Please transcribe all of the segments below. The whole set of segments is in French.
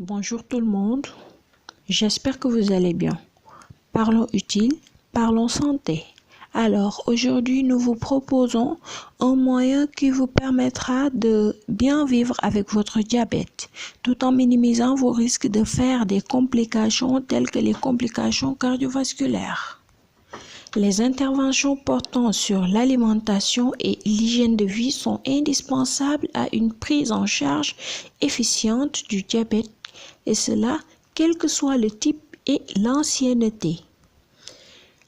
Bonjour tout le monde, j'espère que vous allez bien. Parlons utile, parlons santé. Alors aujourd'hui nous vous proposons un moyen qui vous permettra de bien vivre avec votre diabète, tout en minimisant vos risques de faire des complications telles que les complications cardiovasculaires. Les interventions portant sur l'alimentation et l'hygiène de vie sont indispensables à une prise en charge efficiente du diabète, et cela quel que soit le type et l'ancienneté.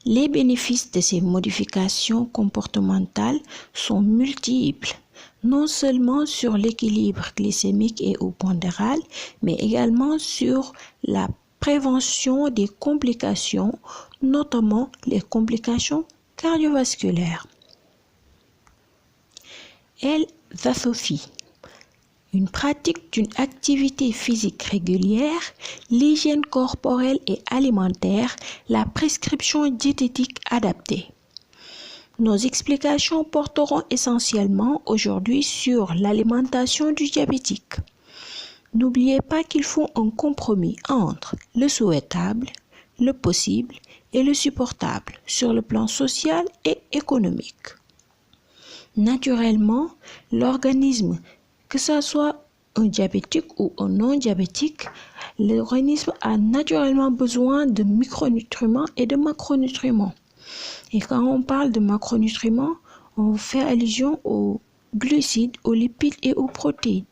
Les bénéfices de ces modifications comportementales sont multiples, non seulement sur l'équilibre glycémique et ou pondéral, mais également sur la prévention des complications, notamment les complications cardiovasculaires. L-Vasophie. Une pratique d'une activité physique régulière, l'hygiène corporelle et alimentaire, la prescription diététique adaptée. Nos explications porteront essentiellement aujourd'hui sur l'alimentation du diabétique. N'oubliez pas qu'il faut un compromis entre le souhaitable, le possible et le supportable sur le plan social et économique. Naturellement, l'organisme, que ce soit un diabétique ou un non-diabétique, l'organisme a naturellement besoin de micronutriments et de macronutriments. Et quand on parle de macronutriments, on fait allusion aux glucides, aux lipides et aux protéines.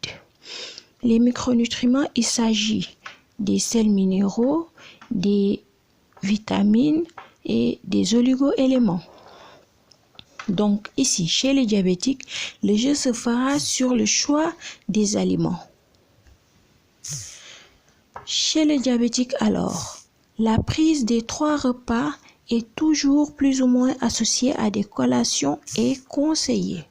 Les micronutriments, il s'agit des sels minéraux, des vitamines et des oligo-éléments. Donc ici, chez les diabétiques, le jeu se fera sur le choix des aliments. Chez les diabétiques alors, la prise des 3 repas est toujours plus ou moins associée à des collations et conseillée.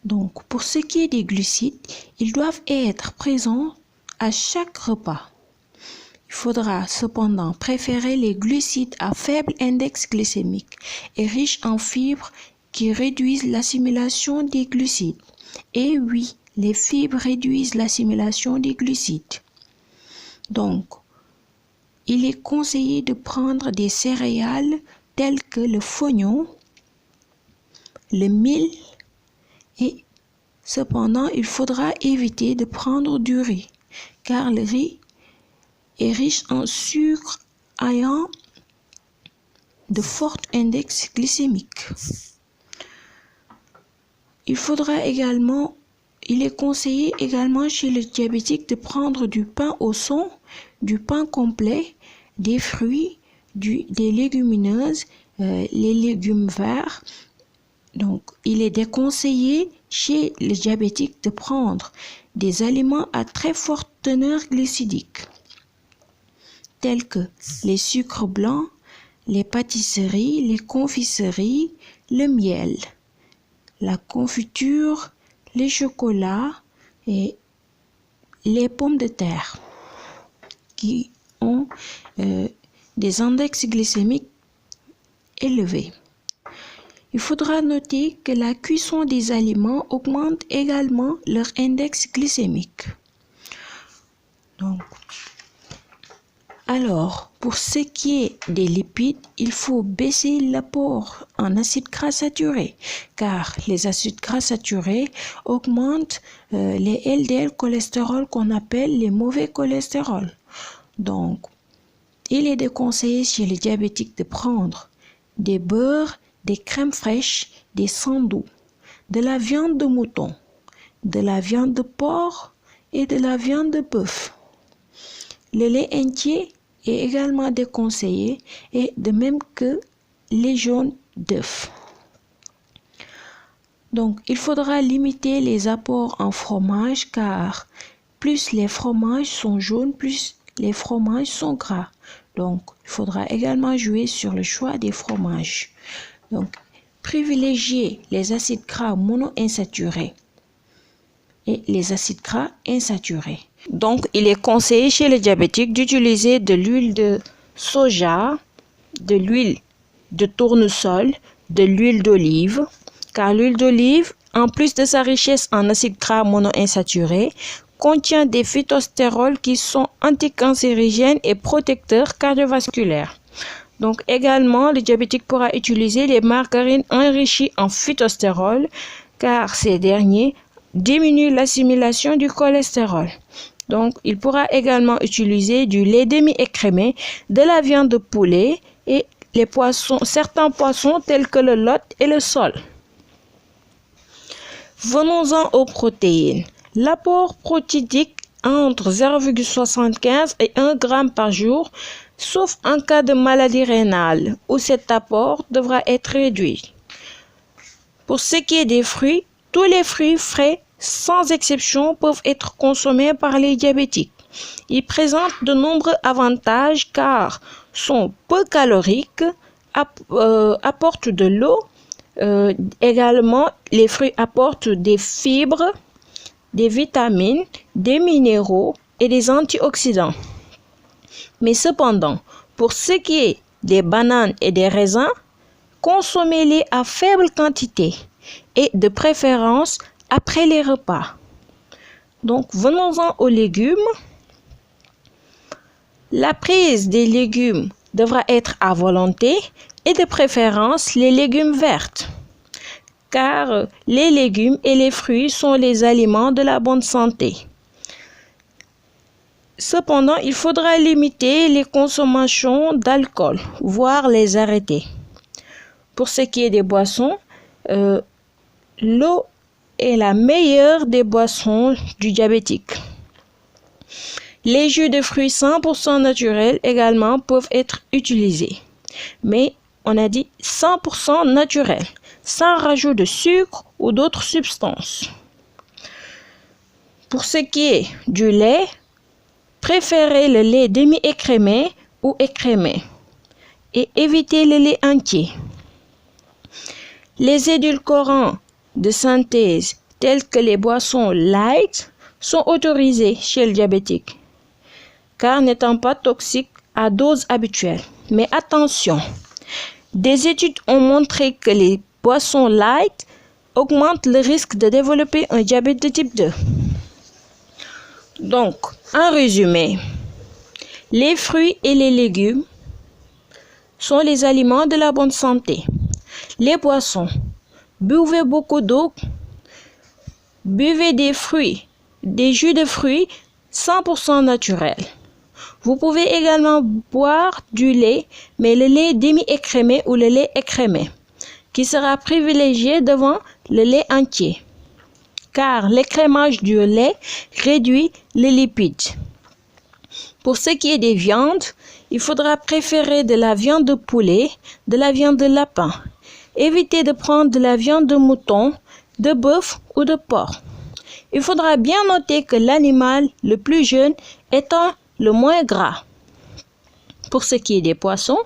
Donc, pour ce qui est des glucides, ils doivent être présents à chaque repas. Il faudra cependant préférer les glucides à faible index glycémique et riches en fibres qui réduisent l'assimilation des glucides. Et oui, les fibres réduisent l'assimilation des glucides. Donc, il est conseillé de prendre des céréales telles que le fognon, le mil, et cependant, il faudra éviter de prendre du riz, car le riz est riche en sucre ayant de forts index glycémiques. Il est conseillé également chez le diabétique de prendre du pain au son, du pain complet, des fruits, des légumineuses, les légumes verts. Donc, il est déconseillé chez le diabétique de prendre des aliments à très forte teneur glycidique, tels que les sucres blancs, les pâtisseries, les confiseries, le miel, la confiture, les chocolats et les pommes de terre qui ont des index glycémiques élevés. Il faudra noter que la cuisson des aliments augmente également leur index glycémique. Alors, pour ce qui est des lipides, il faut baisser l'apport en acides gras saturés, car les acides gras saturés augmentent les LDL cholestérol qu'on appelle les mauvais cholestérol. Donc, il est déconseillé chez les diabétiques de prendre des beurres, des crèmes fraîches, des sandous, de la viande de mouton, de la viande de porc et de la viande de bœuf. Le lait entier est également déconseillé, et de même que les jaunes d'œufs. Donc, il faudra limiter les apports en fromage, car plus les fromages sont jaunes, plus les fromages sont gras. Donc, il faudra également jouer sur le choix des fromages. Donc, privilégier les acides gras monoinsaturés et les acides gras insaturés. Donc, il est conseillé chez les diabétiques d'utiliser de l'huile de soja, de l'huile de tournesol, de l'huile d'olive, car l'huile d'olive en plus de sa richesse en acides gras monoinsaturés, contient des phytostérols qui sont anticancérigènes et protecteurs cardiovasculaires. Donc également, le diabétique pourra utiliser les margarines enrichies en phytostérols car ces derniers diminuent l'assimilation du cholestérol. Donc il pourra également utiliser du lait demi-écrémé, de la viande de poulet et les poissons, certains poissons tels que le lot et le sole. Venons-en aux protéines. L'apport protéique entre 0,75 et 1 g par jour, sauf en cas de maladie rénale où cet apport devra être réduit. Pour ce qui est des fruits, tous les fruits frais, sans exception, peuvent être consommés par les diabétiques. Ils présentent de nombreux avantages car sont peu caloriques, apportent de l'eau. Également, les fruits apportent des fibres, des vitamines, des minéraux et des antioxydants. Mais cependant, pour ce qui est des bananes et des raisins, consommez-les à faible quantité et de préférence après les repas. Donc, venons-en aux légumes. La prise des légumes devra être à volonté et de préférence les légumes verts, car les légumes et les fruits sont les aliments de la bonne santé. Cependant, il faudra limiter les consommations d'alcool, voire les arrêter. Pour ce qui est des boissons, l'eau est la meilleure des boissons du diabétique. Les jus de fruits 100% naturels également peuvent être utilisés. Mais on a dit 100% naturel, sans rajout de sucre ou d'autres substances. Pour ce qui est du lait, préférez le lait demi-écrémé ou écrémé et évitez le lait entier. Les édulcorants de synthèse tels que les boissons light sont autorisés chez le diabétique car n'étant pas toxiques à dose habituelle. Mais attention, des études ont montré que les boissons light augmentent le risque de développer un diabète de type 2. Donc, en résumé, les fruits et les légumes sont les aliments de la bonne santé. Les boissons, buvez beaucoup d'eau, buvez des fruits, des jus de fruits 100% naturels. Vous pouvez également boire du lait, mais le lait demi-écrémé ou le lait écrémé, qui sera privilégié devant le lait entier, car l'écrémage du lait réduit les lipides. Pour ce qui est des viandes, il faudra préférer de la viande de poulet, de la viande de lapin. Évitez de prendre de la viande de mouton, de bœuf ou de porc. Il faudra bien noter que l'animal le plus jeune étant le moins gras. Pour ce qui est des poissons,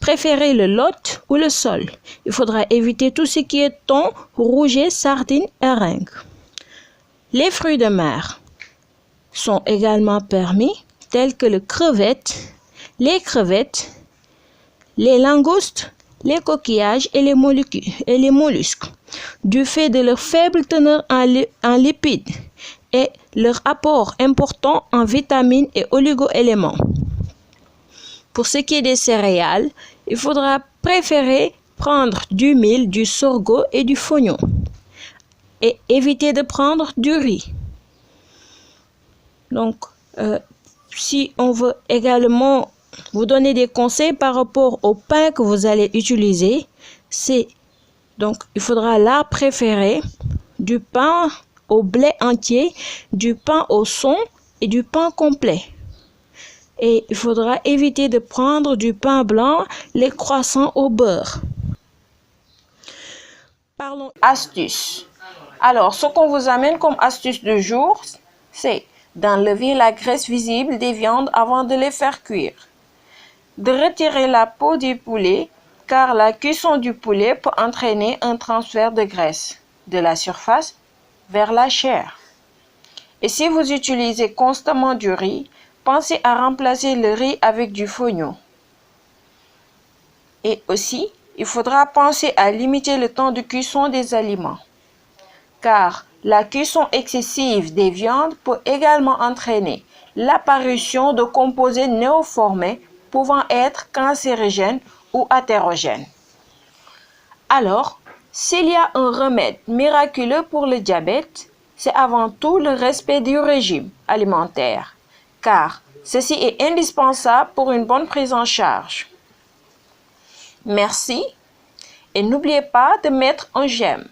préférez le lot ou le sole. Il faudra éviter tout ce qui est thon, rouget, sardines et ringues. Les fruits de mer sont également permis, tels que les crevettes, les langoustes, les coquillages et les mollusques, du fait de leur faible teneur en lipides et leur apport important en vitamines et oligo-éléments. Pour ce qui est des céréales, il faudra préférer prendre du mil, du sorgho et du fonio et éviter de prendre du riz. Donc, si on veut également vous donner des conseils par rapport au pain que vous allez utiliser, donc il faudra là préférer du pain au blé entier, du pain au son et du pain complet. Et il faudra éviter de prendre du pain blanc, les croissants au beurre. Parlons astuces. Alors, ce qu'on vous amène comme astuce du jour, c'est d'enlever la graisse visible des viandes avant de les faire cuire, de retirer la peau du poulet, car la cuisson du poulet peut entraîner un transfert de graisse de la surface vers la chair. Et si vous utilisez constamment du riz, pensez à remplacer le riz avec du fonio. Et aussi, il faudra penser à limiter le temps de cuisson des aliments, car la cuisson excessive des viandes peut également entraîner l'apparition de composés néoformés pouvant être cancérigènes ou athérogènes. Alors, s'il y a un remède miraculeux pour le diabète, c'est avant tout le respect du régime alimentaire, car ceci est indispensable pour une bonne prise en charge. Merci et n'oubliez pas de mettre un j'aime.